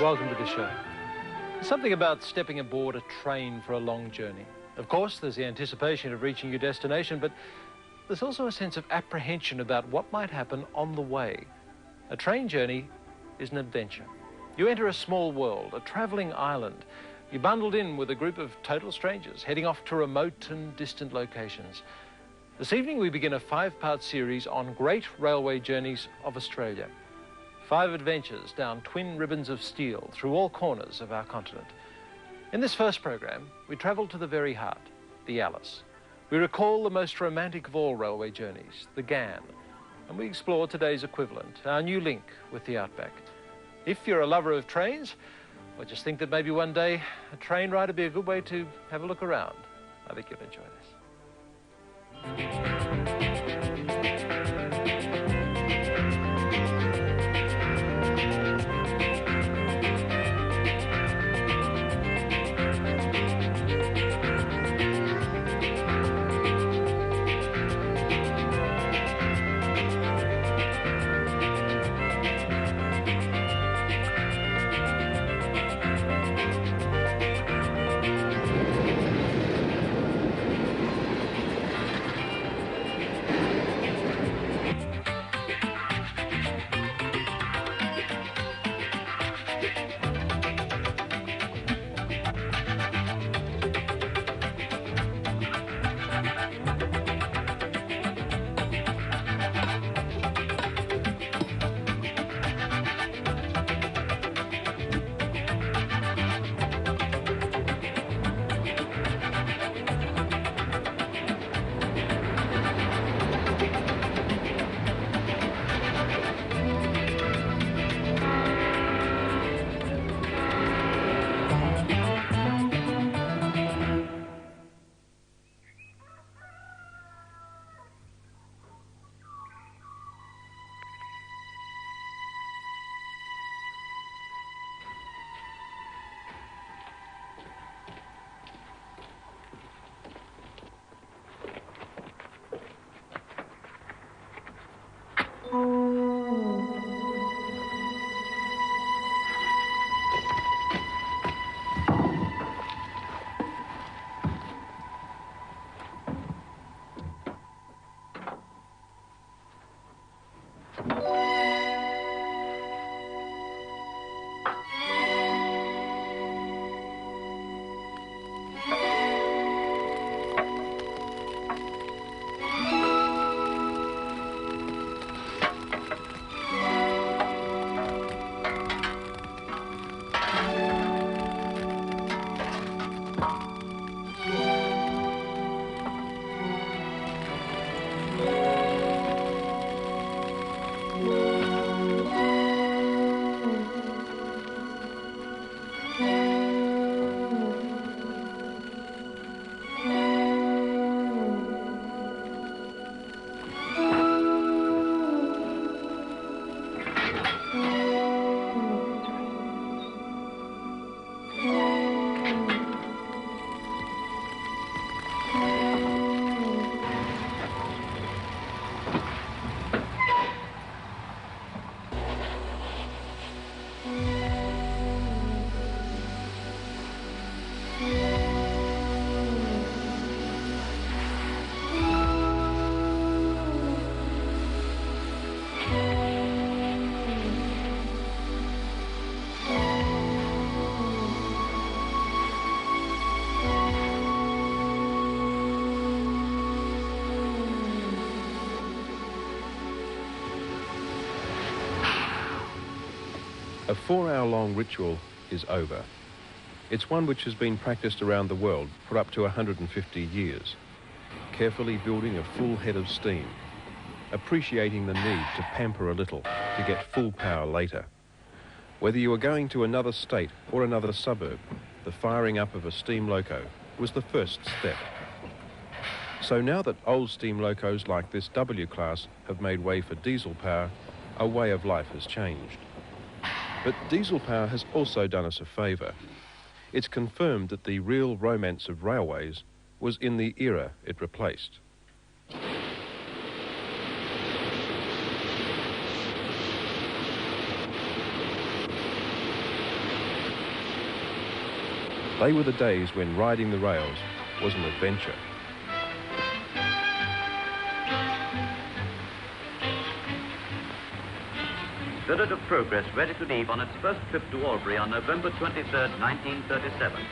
welcome to the show. Something about stepping aboard a train for a long journey. Of course, there's the anticipation of reaching your destination, but there's also a sense of apprehension about what might happen on the way. A train journey is an adventure. You enter a small world, a travelling island. You're bundled in with a group of total strangers, heading off to remote and distant locations. This evening we begin a 5-part series on great railway journeys of Australia. 5 adventures down twin ribbons of steel through all corners of our continent. In this first program, we travel to the very heart, the Alice. We recall the most romantic of all railway journeys, the Ghan, and we explore today's equivalent, our new link with the outback. If you're a lover of trains, or just think that maybe one day a train ride would be a good way to have a look around, I think you'll enjoy this. A 4-hour-long ritual is over. It's one which has been practiced around the world for up to 150 years, carefully building a full head of steam, appreciating the need to pamper a little to get full power later. Whether you were going to another state or another suburb, the firing up of a steam loco was the first step. So now that old steam locos like this W class have made way for diesel power, our way of life has changed. But diesel power has also done us a favour. It's confirmed that the real romance of railways was in the era it replaced. They were the days when riding the rails was an adventure. Bennett of Progress ready to leave on its first trip to Albury on November 23rd, 1937.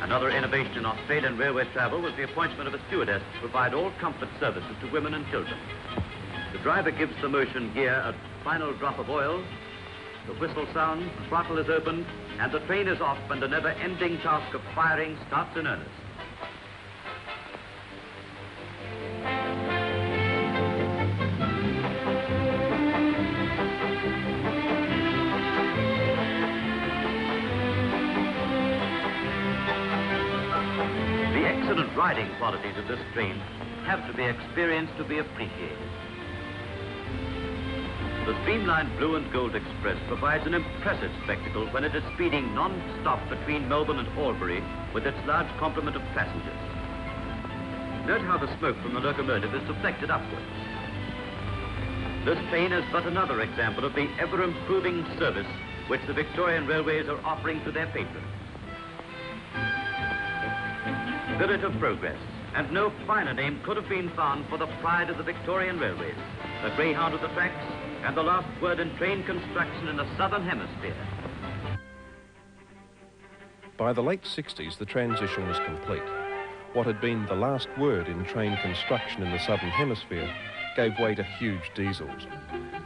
Another innovation in Australian railway travel was the appointment of a stewardess to provide all comfort services to women and children. The driver gives the motion gear a final drop of oil, the whistle sounds, the throttle is opened, and the train is off, and the never-ending task of firing starts in earnest. The excellent riding qualities of this train have to be experienced to be appreciated. The streamlined Blue and Gold Express provides an impressive spectacle when it is speeding non-stop between Melbourne and Albury with its large complement of passengers. Note how the smoke from the locomotive is deflected upwards. This train is but another example of the ever-improving service which the Victorian Railways are offering to their patrons. Spirit of Progress, and no finer name could have been found for the pride of the Victorian Railways, the greyhound of the tracks, and the last word in train construction in the Southern Hemisphere. By the late 60s, the transition was complete. What had been the last word in train construction in the Southern Hemisphere gave way to huge diesels.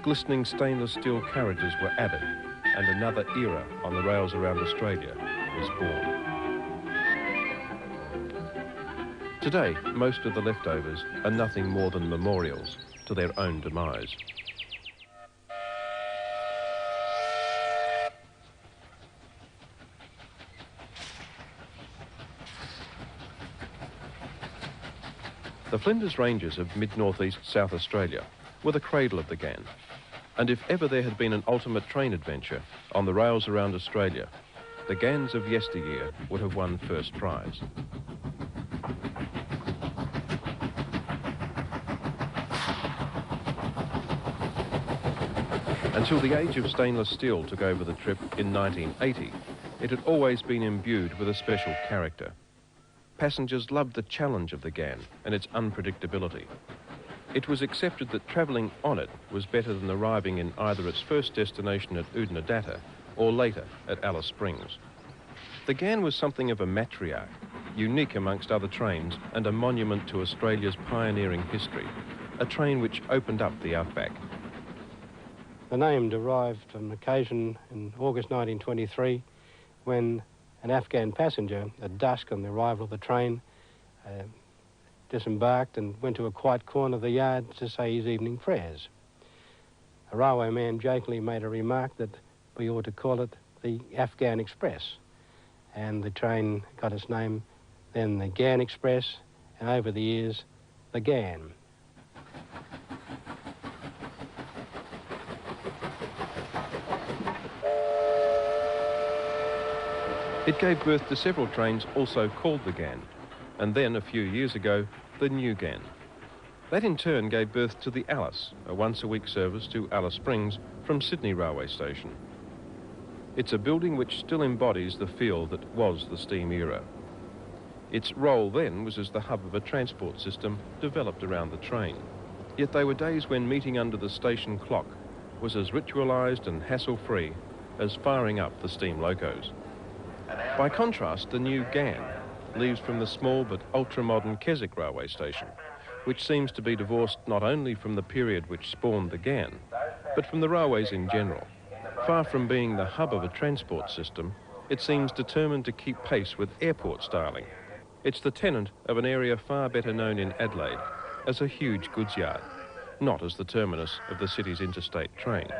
Glistening stainless steel carriages were added, and another era on the rails around Australia was born. Today, most of the leftovers are nothing more than memorials to their own demise. The Flinders Ranges of mid-northeast South Australia were the cradle of the Ghan, and if ever there had been an ultimate train adventure on the rails around Australia, the Ghans of yesteryear would have won first prize. Until the age of stainless steel took over the trip in 1980, it had always been imbued with a special character. Passengers loved the challenge of the Ghan and its unpredictability. It was accepted that travelling on it was better than arriving in either its first destination at Oodnadatta or later at Alice Springs. The Ghan was something of a matriarch, unique amongst other trains and a monument to Australia's pioneering history, a train which opened up the outback. The name derived from an occasion in August 1923 when an Afghan passenger at dusk on the arrival of the train disembarked and went to a quiet corner of the yard to say his evening prayers. A railway man jokingly made a remark that we ought to call it the Afghan Express, and the train got its name then the Ghan Express, and over the years the Ghan. It gave birth to several trains also called the Ghan, and then, a few years ago, the New Ghan. That in turn gave birth to the Alice, a once-a-week service to Alice Springs from Sydney Railway Station. It's a building which still embodies the feel that was the steam era. Its role then was as the hub of a transport system developed around the train. Yet they were days when meeting under the station clock was as ritualised and hassle-free as firing up the steam locos. By contrast, the new Ghan leaves from the small but ultra-modern Keswick railway station, which seems to be divorced not only from the period which spawned the Ghan, but from the railways in general. Far from being the hub of a transport system, it seems determined to keep pace with airport styling. It's the tenant of an area far better known in Adelaide as a huge goods yard, not as the terminus of the city's interstate trains.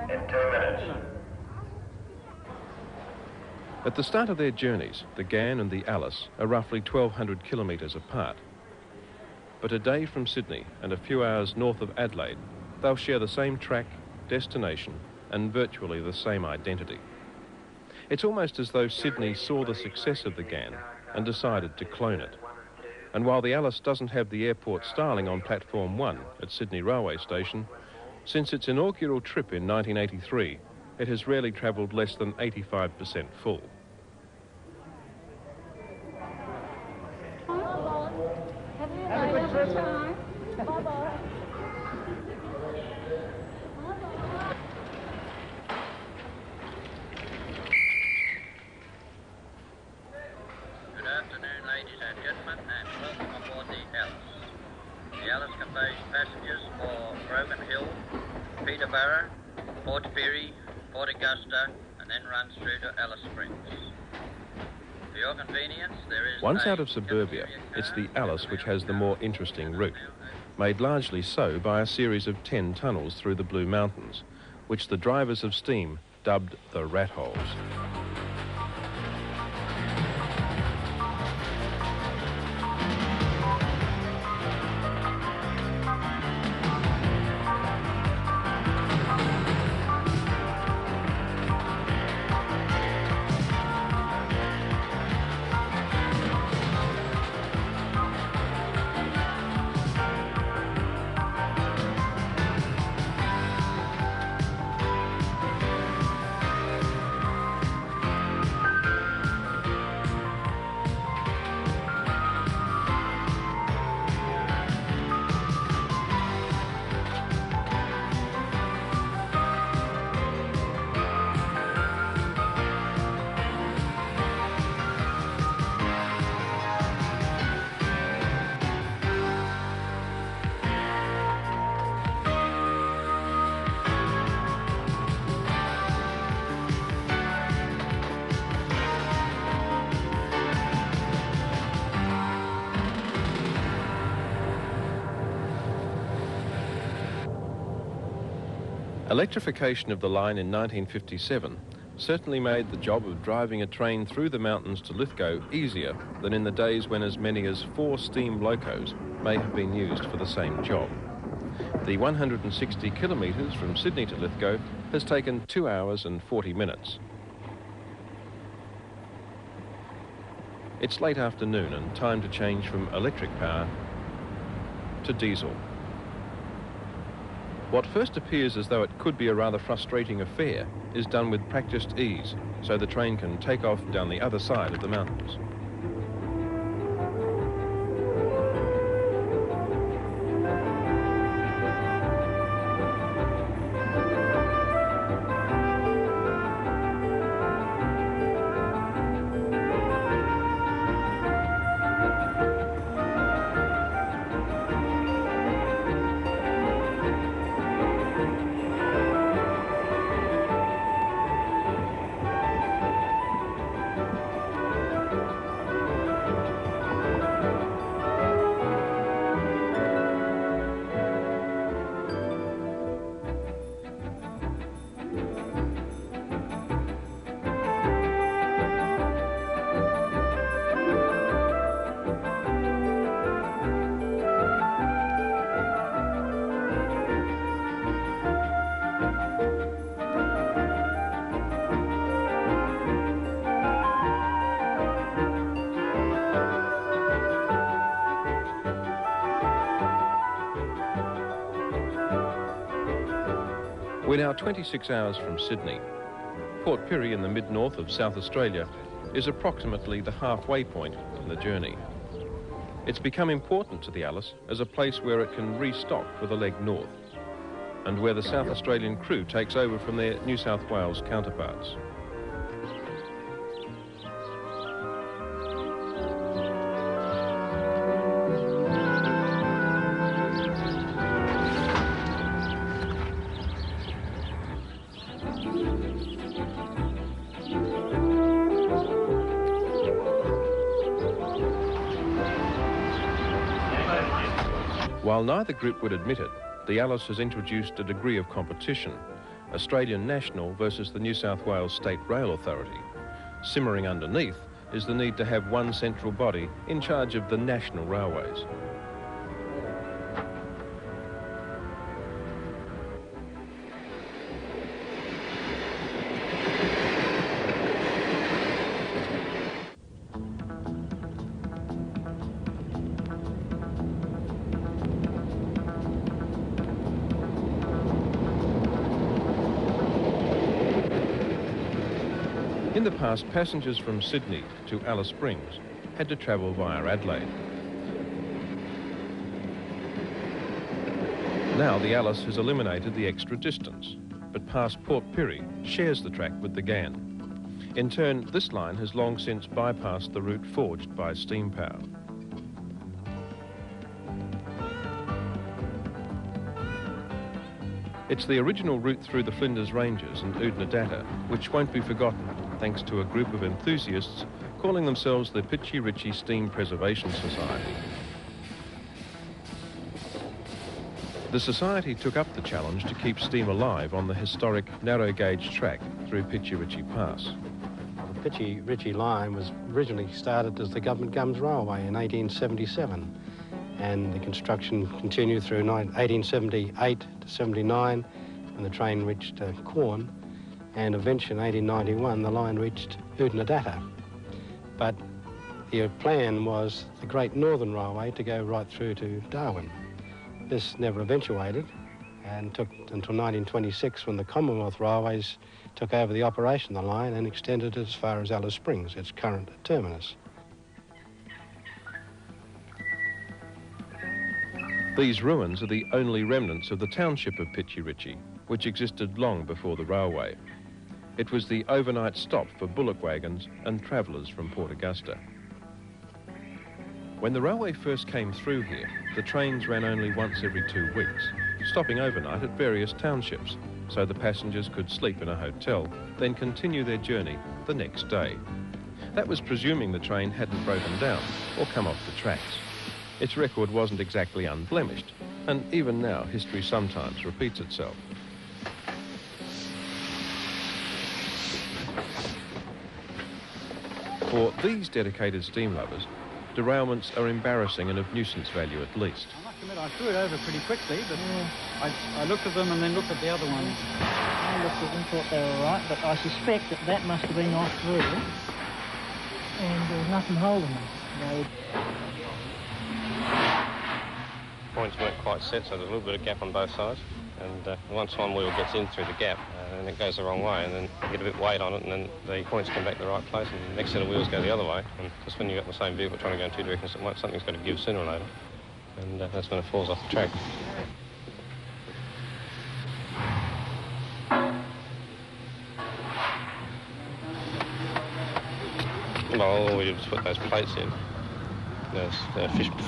In 2 minutes. At the start of their journeys, the Ghan and the Alice are roughly 1,200 kilometres apart. But a day from Sydney and a few hours north of Adelaide, they'll share the same track, destination, and virtually the same identity. It's almost as though Sydney saw the success of the Ghan and decided to clone it. And while the Alice doesn't have the airport styling on Platform 1 at Sydney Railway Station, Since its inaugural trip in 1983, it has rarely travelled less than 85% full. Have a good trip. Bye-bye. Good afternoon, ladies and gentlemen, and welcome aboard the Alice. The Alice conveys passengers for Broken Hill, Peterborough, Port Pirie, Port Augusta, and then runs through to Alice Springs. For your convenience, there is... Once out of suburbia, it's the Alice which has the more interesting route, made largely so by a series of 10 tunnels through the Blue Mountains, which the drivers of steam dubbed the rat holes. Electrification of the line in 1957 certainly made the job of driving a train through the mountains to Lithgow easier than in the days when as many as 4 steam locos may have been used for the same job. The 160 kilometres from Sydney to Lithgow has taken 2 hours and 40 minutes. It's late afternoon and time to change from electric power to diesel. What first appears as though it could be a rather frustrating affair is done with practiced ease, so the train can take off down the other side of the mountains. We're now 26 hours from Sydney. Port Pirie in the mid-north of South Australia is approximately the halfway point in the journey. It's become important to the Alice as a place where it can restock for the leg north and where the South Australian crew takes over from their New South Wales counterparts. While neither group would admit it, the Alice has introduced a degree of competition, Australian National versus the New South Wales State Rail Authority. Simmering underneath is the need to have one central body in charge of the national railways. In the past, passengers from Sydney to Alice Springs had to travel via Adelaide. Now the Alice has eliminated the extra distance, but past Port Pirie shares the track with the Ghan. In turn, this line has long since bypassed the route forged by steam power. It's the original route through the Flinders Ranges and Oodnadatta which won't be forgotten, thanks to a group of enthusiasts calling themselves the Pitchy Ritchie Steam Preservation Society. The Society took up the challenge to keep steam alive on the historic narrow-gauge track through Pitchy Ritchie Pass. The Pitchy Ritchie line was originally started as the Government Gums Railway in 1877, and the construction continued through 1878 to 79 when the train reached Quorn, and eventually in 1891 the line reached Oodnadatta. But the plan was the Great Northern Railway to go right through to Darwin. This never eventuated and took until 1926 when the Commonwealth Railways took over the operation of the line and extended it as far as Alice Springs, its current terminus. These ruins are the only remnants of the township of Pitchy Ritchie, which existed long before the railway. It was the overnight stop for bullock wagons and travellers from Port Augusta. When the railway first came through here, the trains ran only once every 2 weeks, stopping overnight at various townships, so the passengers could sleep in a hotel, then continue their journey the next day. That was presuming the train hadn't broken down or come off the tracks. Its record wasn't exactly unblemished, and even now history sometimes repeats itself. For these dedicated steam lovers, derailments are embarrassing and of nuisance value at least. I must admit I threw it over pretty quickly, but I looked at them and then looked at the other one. I looked at them, thought they were right, but I suspect that that must have been off through, and there was nothing holding them. Points weren't quite set, so there's a little bit of gap on both sides. And once one wheel gets in through the gap, and it goes the wrong way, and then you get a bit of weight on it, and then the points come back the right place, and the next set of wheels go the other way. And just when you've got the same vehicle trying to go in 2 directions at once, something's got to give sooner or later. And that's when it falls off the track. Well, all we did was put those plates in. Those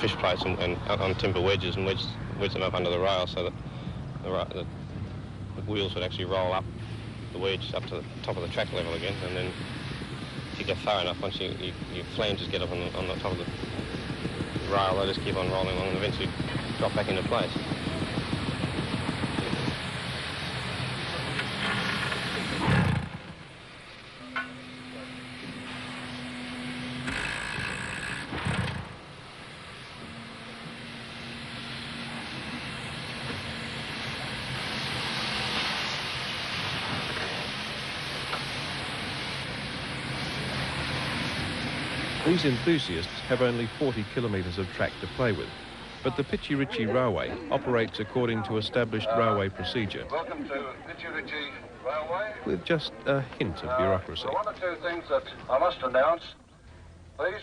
fish plates and on timber wedges, and wedge them up under the rail so that the wheels would actually roll up the wedge up to the top of the track level again. And then if you go far enough, once your flanges get up on the top of the rail, they just keep on rolling along and eventually drop back into place. These enthusiasts have only 40 kilometres of track to play with, but the Pitchy Ritchie Railway operates according to established railway procedure. Welcome to Pitchy Ritchie Railway. With just a hint of bureaucracy. One or two things that I must announce. Please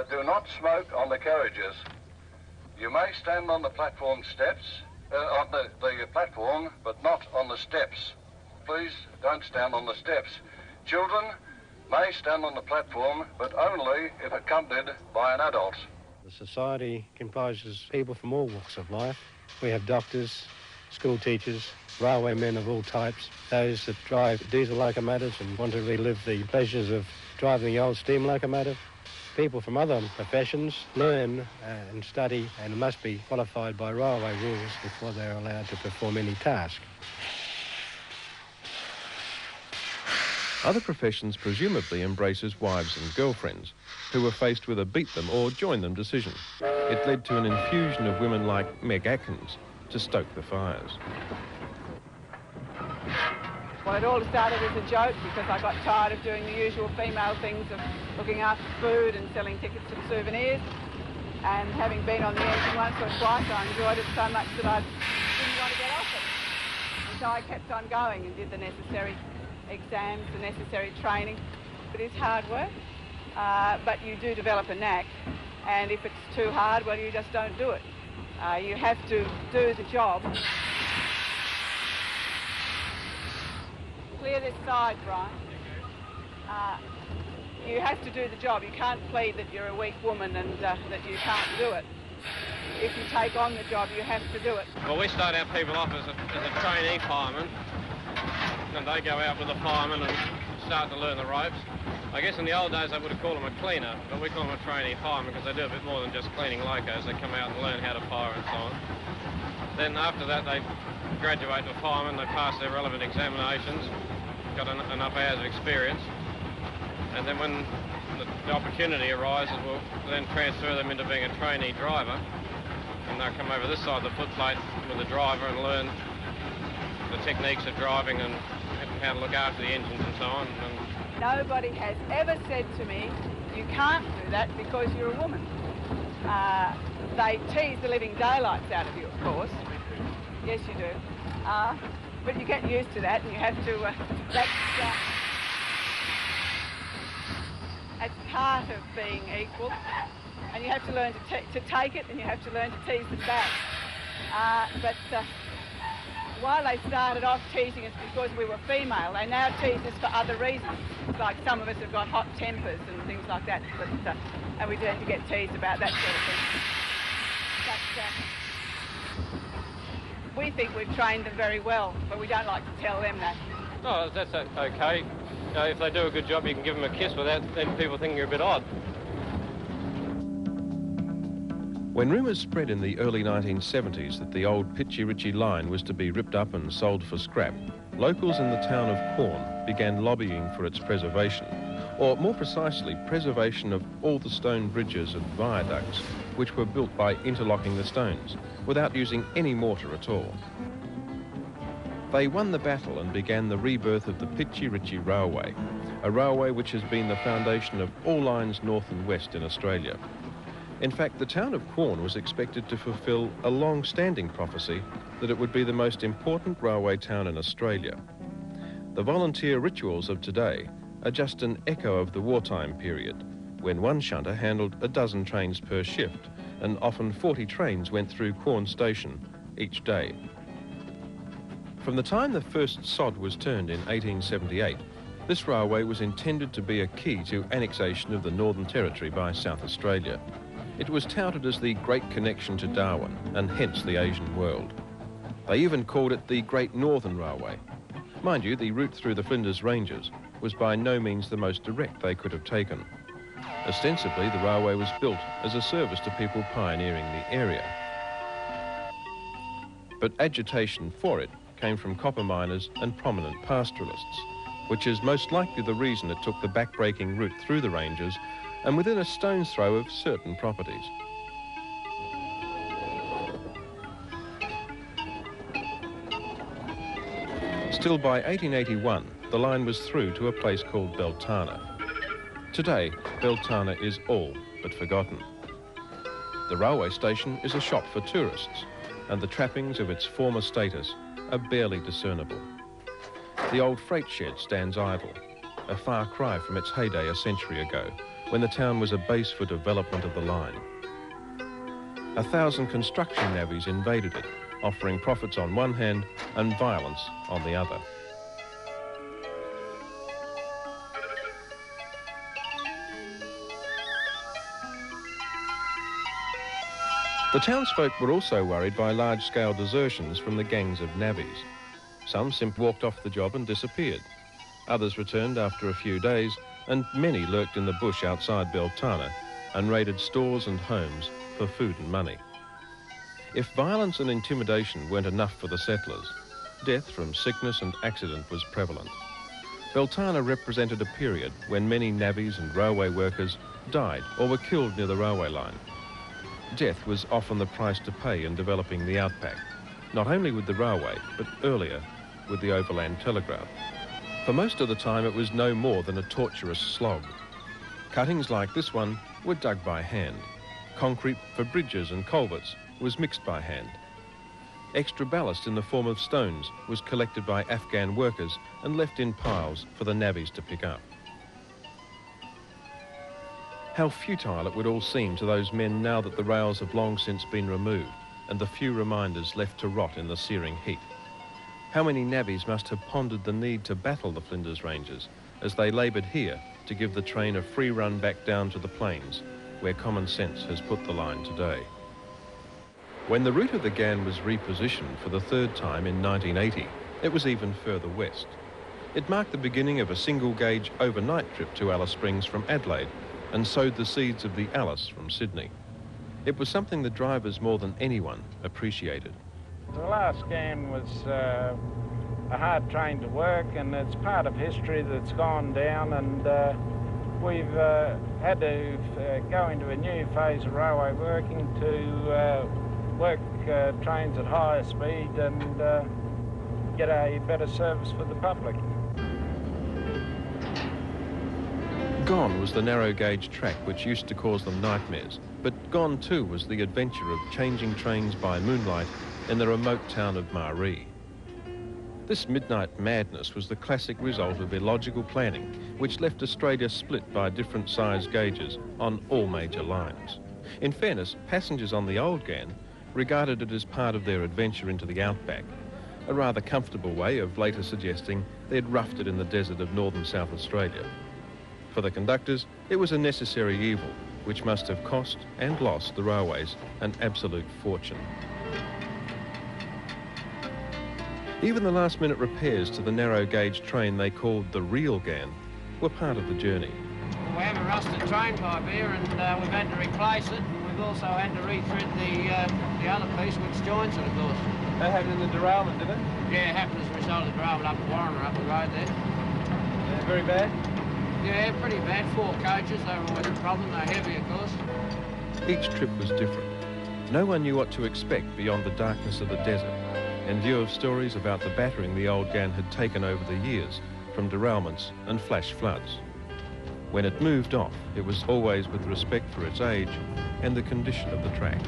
do not smoke on the carriages. You may stand on the platform steps, on the platform, but not on the steps. Please don't stand on the steps. Children may stand on the platform, but only if accompanied by an adult. The society comprises people from all walks of life. We have doctors, school teachers, railway men of all types, those that drive diesel locomotives and want to relive the pleasures of driving the old steam locomotive. People from other professions learn and study and must be qualified by railway rules before they're allowed to perform any task. Other professions presumably embraces wives and girlfriends who were faced with a beat them or join them decision. It led to an infusion of women like Meg Atkins to stoke the fires. Well, it all started as a joke because I got tired of doing the usual female things of looking after food and selling tickets and souvenirs. And having been on the engine once or twice, I enjoyed it so much that I didn't want to get off it. And so I kept on going and did the necessary exams, the necessary training, It is hard work, but you do develop a knack, and if it's too hard, well, you just don't do it. You have to do the job. Clear this side, Brian. You have to do the job. You can't plead that you're a weak woman and that you can't do it. If you take on the job, you have to do it. Well, we start our people off as a trainee fireman, and they go out with the fireman and start to learn the ropes. I guess in the old days they would have called them a cleaner, but we call them a trainee fireman because they do a bit more than just cleaning locos. They come out and learn how to fire and so on. Then after that they graduate to fireman, they pass their relevant examinations, got enough hours of experience, and then when the opportunity arises, we'll then transfer them into being a trainee driver, and they'll come over this side of the footplate with the driver and learn the techniques of driving and how to look after the engines and so on. And nobody has ever said to me, you can't do that because you're a woman. They tease the living daylights out of you, of course. Yes, you do. But you get used to that, and you have to, that's part of being equal, and you have to learn to take it, and you have to learn to tease them back. But while they started off teasing us because we were female, they now tease us for other reasons. Like some of us have got hot tempers and things like that, and we tend to get teased about that sort of thing. But we think we've trained them very well, but we don't like to tell them that. oh, that's okay. If they do a good job, you can give them a kiss without then people thinking you're a bit odd. When rumours spread in the early 1970s that the old Pitchy Ritchie line was to be ripped up and sold for scrap, locals in the town of Quorn began lobbying for its preservation, or more precisely, preservation of all the stone bridges and viaducts which were built by interlocking the stones, without using any mortar at all. They won the battle and began the rebirth of the Pitchy Ritchie Railway, a railway which has been the foundation of all lines north and west in Australia. In fact, the town of Quorn was expected to fulfil a long-standing prophecy that it would be the most important railway town in Australia. The volunteer rituals of today are just an echo of the wartime period, when one shunter handled a dozen trains per shift, and often 40 trains went through Quorn station each day. From the time the first sod was turned in 1878, this railway was intended to be a key to annexation of the Northern Territory by South Australia. It was touted as the Great Connection to Darwin, and hence the Asian world. They even called it the Great Northern Railway. Mind you, the route through the Flinders Ranges was by no means the most direct they could have taken. Ostensibly, the railway was built as a service to people pioneering the area. But agitation for it came from copper miners and prominent pastoralists, which is most likely the reason it took the back-breaking route through the ranges and within a stone's throw of certain properties. Still, by 1881, the line was through to a place called Beltana. Today, Beltana is all but forgotten. The railway station is a shop for tourists, and the trappings of its former status are barely discernible. The old freight shed stands idle, a far cry from its heyday a century ago, when the town was a base for development of the line. 1,000 construction navvies invaded it, offering profits on one hand and violence on the other. The townsfolk were also worried by large-scale desertions from the gangs of navvies. Some simply walked off the job and disappeared. Others returned after a few days, and many lurked in the bush outside Beltana and raided stores and homes for food and money. If violence and intimidation weren't enough for the settlers, death from sickness and accident was prevalent. Beltana represented a period when many navvies and railway workers died or were killed near the railway line. Death was often the price to pay in developing the outback, not only with the railway, but earlier with the overland telegraph. For most of the time, it was no more than a torturous slog. Cuttings like this one were dug by hand. Concrete for bridges and culverts was mixed by hand. Extra ballast in the form of stones was collected by Afghan workers and left in piles for the navvies to pick up. How futile it would all seem to those men now that the rails have long since been removed and the few reminders left to rot in the searing heat. How many navvies must have pondered the need to battle the Flinders Rangers as they laboured here to give the train a free run back down to the plains, where common sense has put the line today. When the route of the Ghan was repositioned for the third time in 1980, it was even further west. It marked the beginning of a single-gauge overnight trip to Alice Springs from Adelaide and sowed the seeds of the Alice from Sydney. It was something the drivers more than anyone appreciated. The last Ghan was a hard train to work, and it's part of history that's gone down, and we've had to go into a new phase of railway working to work trains at higher speed and get a better service for the public. Gone was the narrow gauge track which used to cause them nightmares, but gone too was the adventure of changing trains by moonlight in the remote town of Maree. This midnight madness was the classic result of illogical planning, which left Australia split by different size gauges on all major lines. In fairness, passengers on the old Ghan regarded it as part of their adventure into the outback, a rather comfortable way of later suggesting they'd roughed it in the desert of northern South Australia. For the conductors, it was a necessary evil, which must have cost and lost the railways an absolute fortune. Even the last-minute repairs to the narrow-gauge train they called the real Ghan were part of the journey. We have a rusted train pipe here, and we've had to replace it. We've also had to rethread the other piece which joins it, of course. That happened in the derailment, did it? Yeah, it happened as a result of the derailment up at Warren, up the road there. Very bad? Yeah, pretty bad. 4 coaches, they were always a problem. They're heavy, of course. Each trip was different. No one knew what to expect beyond the darkness of the desert, in view of stories about the battering the old Ghan had taken over the years from derailments and flash floods. When it moved off, it was always with respect for its age and the condition of the track.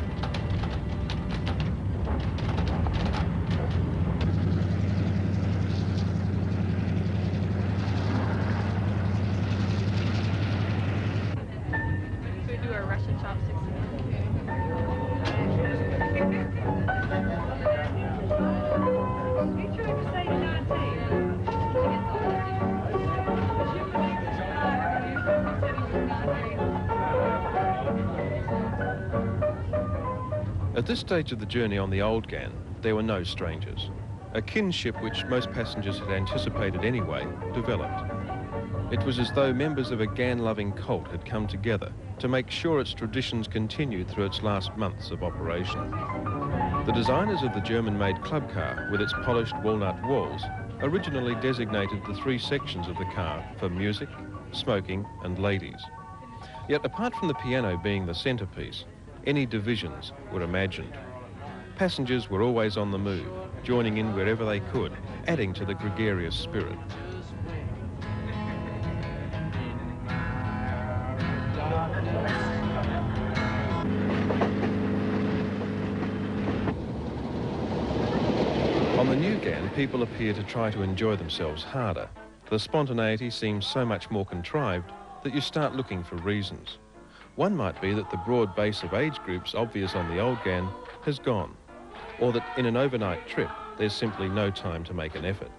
At this stage of the journey on the old Ghan, there were no strangers. A kinship which most passengers had anticipated anyway developed. It was as though members of a Ghan-loving cult had come together to make sure its traditions continued through its last months of operation. The designers of the German-made club car, with its polished walnut walls, originally designated the 3 sections of the car for music, smoking and ladies. Yet apart from the piano being the centrepiece, any divisions were imagined. Passengers were always on the move, joining in wherever they could, adding to the gregarious spirit. On the new Ghan, people appear to try to enjoy themselves harder. The spontaneity seems so much more contrived that you start looking for reasons. One might be that the broad base of age groups obvious on the old Ghan has gone, or that in an overnight trip there's simply no time to make an effort.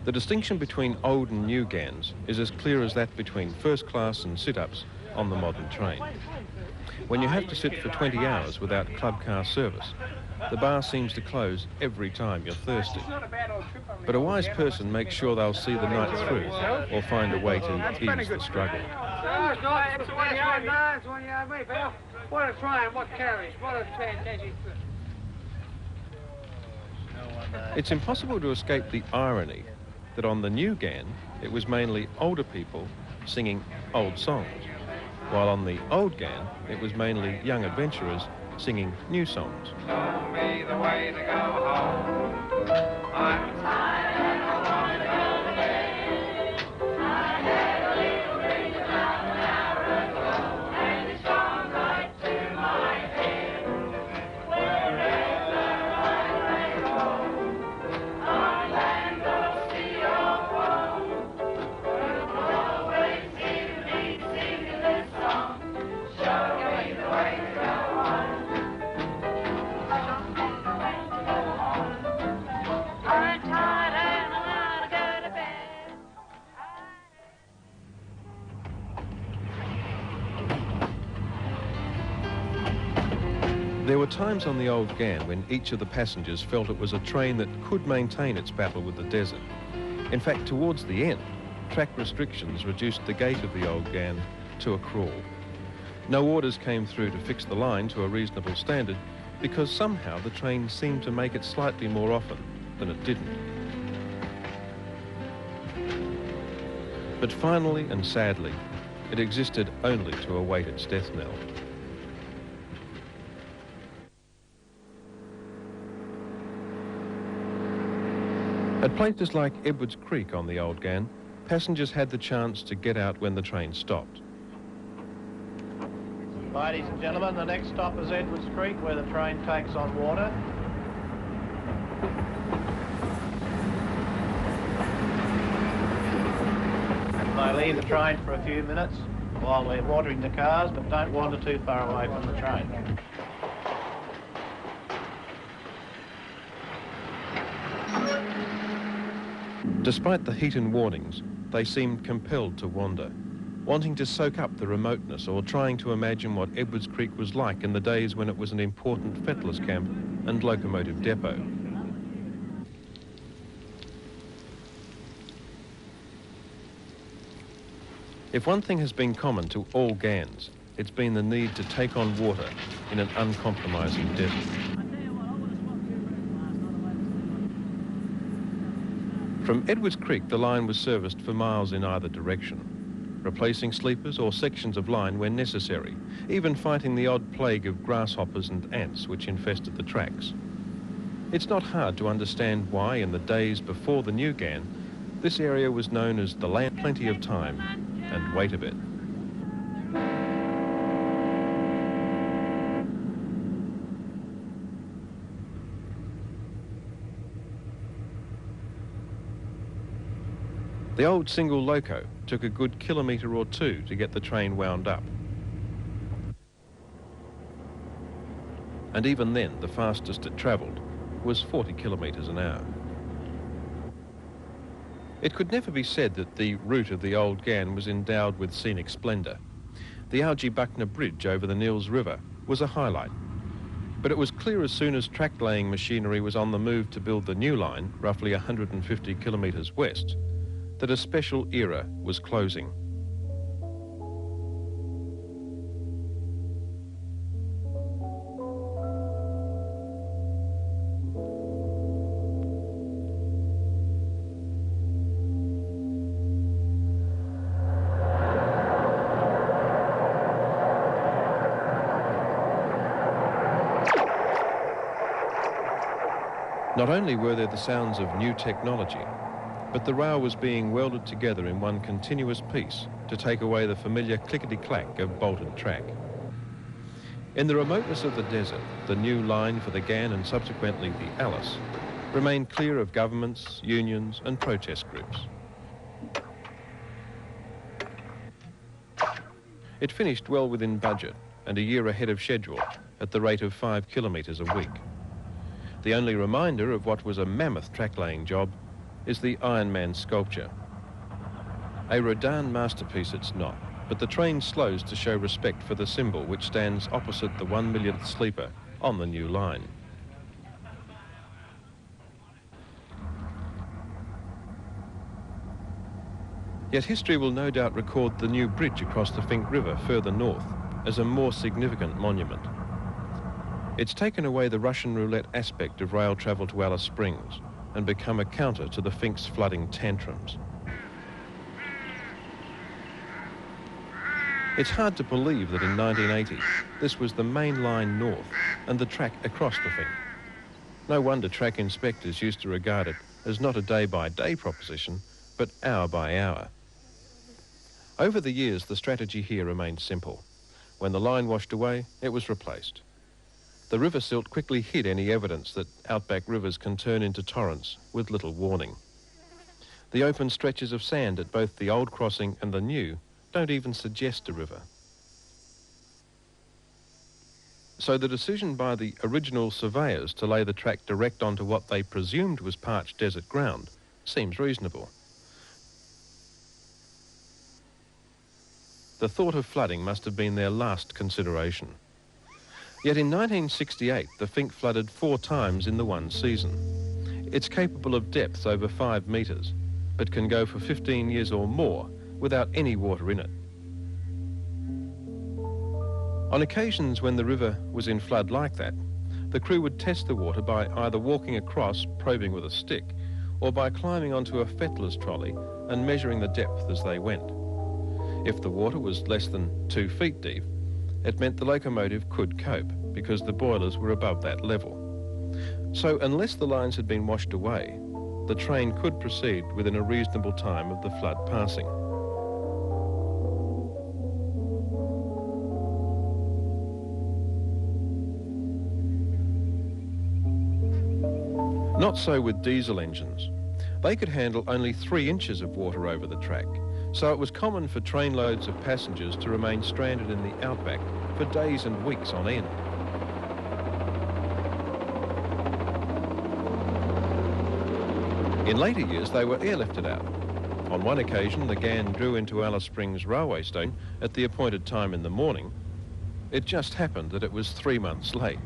The distinction between old and new Ghans is as clear as that between first class and sit-ups on the modern train. When you have to sit for 20 hours without club car service, the bar seems to close every time you're thirsty. But a wise person makes sure they'll see the night through or find a way to ease the struggle. What a train, what carriage, what a fantastic... It's impossible to escape the irony that on the new Ghan, it was mainly older people singing old songs, while on the old Ghan, it was mainly young adventurers singing new songs. Show me the way to go home. I'm tired and I want to go today. I had a were times on the old Ghan when each of the passengers felt it was a train that could maintain its battle with the desert. In fact, towards the end, track restrictions reduced the gait of the old Ghan to a crawl. No orders came through to fix the line to a reasonable standard because somehow the train seemed to make it slightly more often than it didn't. But finally and sadly, it existed only to await its death knell. At places like Edwards Creek on the old Ghan, passengers had the chance to get out when the train stopped. Ladies and gentlemen, the next stop is Edwards Creek, where the train takes on water. They leave the train for a few minutes while we're watering the cars, but don't wander too far away from the train. Despite the heat and warnings, they seemed compelled to wander, wanting to soak up the remoteness or trying to imagine what Edwards Creek was like in the days when it was an important fettlers' camp and locomotive depot. If one thing has been common to all Ghans, it's been the need to take on water in an uncompromising desert. From Edwards Creek, the line was serviced for miles in either direction, replacing sleepers or sections of line when necessary, even fighting the odd plague of grasshoppers and ants which infested the tracks. It's not hard to understand why, in the days before the new Ghan, this area was known as the land. Plenty of time and wait a bit. The old single loco took a good kilometre or two to get the train wound up. And even then, the fastest it travelled was 40 kilometres an hour. It could never be said that the route of the old Ghan was endowed with scenic splendour. The Augie-Buckner Bridge over the Nils River was a highlight. But it was clear as soon as track-laying machinery was on the move to build the new line, roughly 150 kilometres west, that a special era was closing. Not only were there the sounds of new technology, but the rail was being welded together in one continuous piece to take away the familiar clickety-clack of bolted track. In the remoteness of the desert, the new line for the Ghan and subsequently the Alice remained clear of governments, unions and protest groups. It finished well within budget and a year ahead of schedule at the rate of 5 kilometres a week. The only reminder of what was a mammoth track-laying job is the Iron Man sculpture. A Rodin masterpiece it's not, but the train slows to show respect for the symbol which stands opposite the 1 millionth sleeper on the new line. Yet history will no doubt record the new bridge across the Finke River further north as a more significant monument. It's taken away the Russian roulette aspect of rail travel to Alice Springs and become a counter to the Finke's flooding tantrums. It's hard to believe that in 1980, this was the main line north and the track across the Finke. No wonder track inspectors used to regard it as not a day-by-day proposition, but hour by hour. Over the years, the strategy here remained simple. When the line washed away, it was replaced. The river silt quickly hid any evidence that outback rivers can turn into torrents with little warning. The open stretches of sand at both the old crossing and the new don't even suggest a river. So the decision by the original surveyors to lay the track direct onto what they presumed was parched desert ground seems reasonable. The thought of flooding must have been their last consideration. Yet in 1968, the Fink flooded 4 times in the one season. It's capable of depths over 5 metres, but can go for 15 years or more without any water in it. On occasions when the river was in flood like that, the crew would test the water by either walking across, probing with a stick, or by climbing onto a fettless trolley and measuring the depth as they went. If the water was less than 2 feet deep, it meant the locomotive could cope because the boilers were above that level. So unless the lines had been washed away, the train could proceed within a reasonable time of the flood passing. Not so with diesel engines. They could handle only 3 inches of water over the track, so it was common for trainloads of passengers to remain stranded in the outback for days and weeks on end. In later years, they were airlifted out. On one occasion, the Gan drew into Alice Springs railway station at the appointed time in the morning. It just happened that it was 3 months late.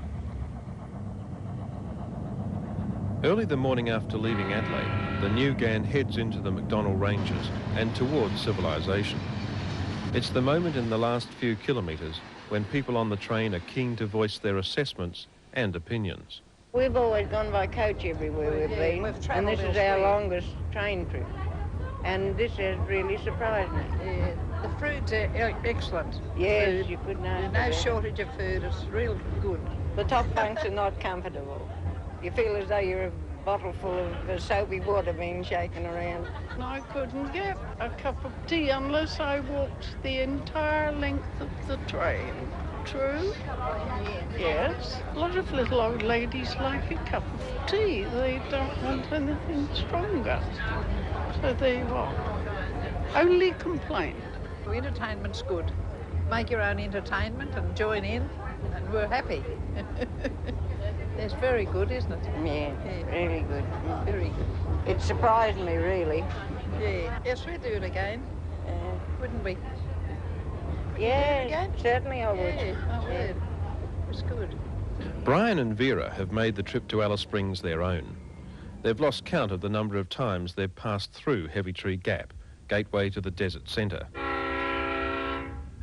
Early the morning after leaving Adelaide, the new Gan heads into the McDonnell Ranges and towards civilization. It's the moment in the last few kilometres when people on the train are keen to voice their assessments and opinions. We've always gone by coach everywhere we've been, and this is our longest train trip. And this has really surprised me. Yeah, the food's excellent. Yes, food. You could know. There's no shortage of food. It's real good. The top bunks are not comfortable. You feel as though you're a bottle full of soapy water being shaken around. I couldn't get a cup of tea unless I walked the entire length of the train. True? Yes. A lot of little old ladies like a cup of tea. They don't want anything stronger. So there you are. Only complain. The entertainment's good. Make your own entertainment and join in, and we're happy. It's very good, isn't it? Yeah, really good. Very good. It surprised me, really. Yeah. Yes, we'd do it again. Wouldn't we? Yeah, certainly I would. Yeah, I would. It was good. Brian and Vera have made the trip to Alice Springs their own. They've lost count of the number of times they've passed through Heavy Tree Gap, gateway to the desert centre.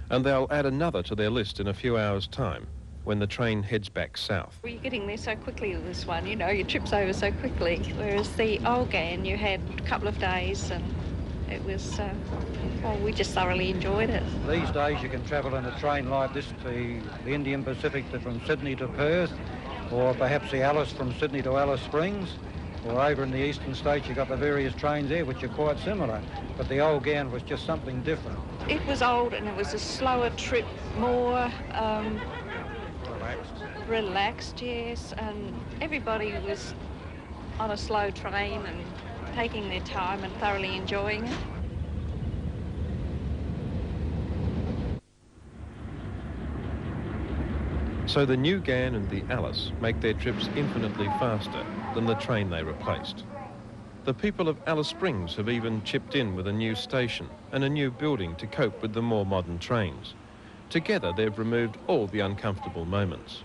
And they'll add another to their list in a few hours' time, when the train heads back south. Well, you're getting there so quickly with this one, you know, your trip's over so quickly, whereas the old Gan, you had a couple of days and it was, well, we just thoroughly enjoyed it. These days you can travel in a train like this to the Indian Pacific from Sydney to Perth, or perhaps the Alice from Sydney to Alice Springs, or over in the eastern states you've got the various trains there which are quite similar, but the old Gan was just something different. It was old and it was a slower trip, more relaxed, yes, and everybody was on a slow train and taking their time and thoroughly enjoying it. So the new Gan and the Alice make their trips infinitely faster than the train they replaced. The people of Alice Springs have even chipped in with a new station and a new building to cope with the more modern trains. Together they've removed all the uncomfortable moments.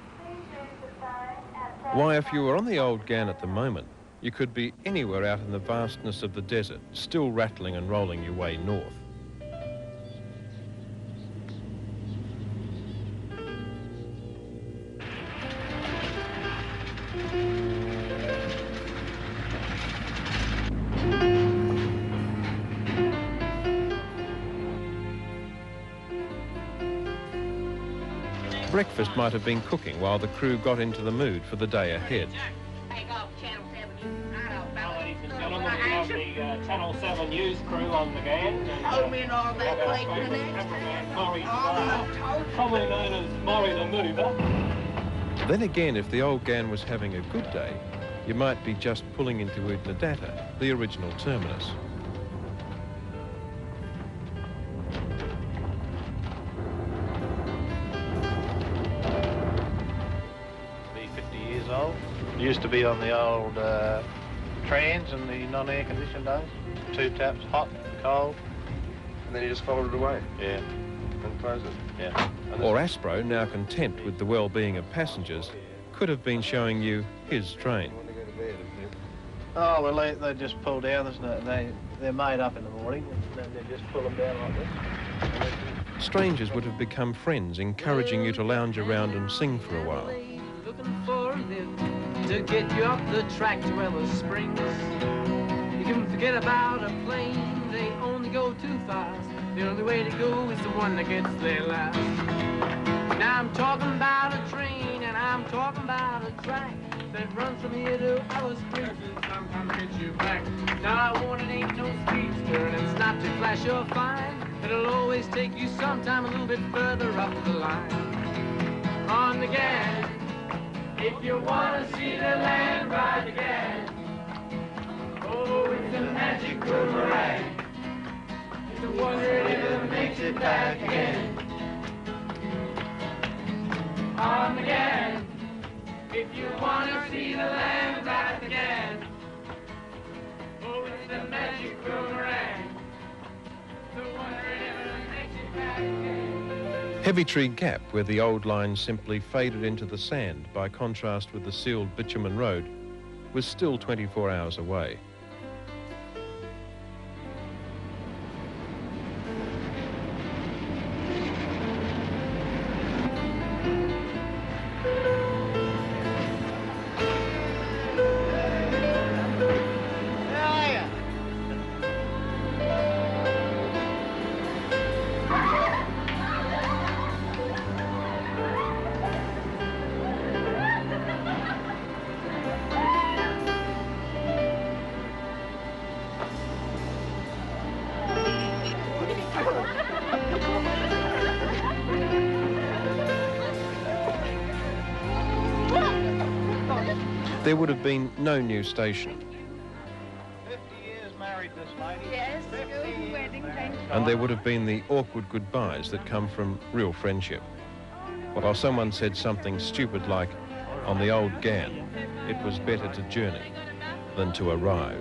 Why, if you were on the old Gan at the moment, you could be anywhere out in the vastness of the desert, still rattling and rolling your way north. Breakfast might have been cooking while the crew got into the mood for the day ahead. The Channel 7 news crew on the Gan. Home in all that late the next commonly known as Murray the Mover. Then again, if the old Gan was having a good day, you might be just pulling into Oodnadatta, the original terminus. Be 50 years old. Used to be on the old trans and the non-air conditioned days. 2 taps, hot, cold. And then you just followed it away? Yeah. And close it. Yeah. Or Aspro, now content with the well-being of passengers, could have been showing you his train. Oh, well, they just pull down, isn't it? They're made up in the morning, and then they just pull them down like this. Strangers would have become friends, encouraging you to lounge around and sing for a while. Looking for a lift to get you up the track to Alice Springs. You can forget about a plane, they only go too fast. The only way to go is the one that gets there last. Now I'm talking about a train, and I'm talking about a track that runs from here to Alice Springs and sometimes gets you back. Now I warn it ain't no speedster, and it's not too flash or fine. It'll always take you sometime a little bit further up the line. On the gas, if you want to see the land, ride the gas. Oh, it's a magic boomerang. It's a wonder if it makes it back again. On the gas, if you want to see the land, ride the gas. Oh, it's a magic boomerang. Heavy Tree Gap, where the old line simply faded into the sand by contrast with the sealed bitumen road, was still 24 hours away. There would have been no new station. 50 years married, this lady. Yes, good wedding, thank you. And there would have been the awkward goodbyes that come from real friendship. While someone said something stupid like, on the old Gan, it was better to journey than to arrive.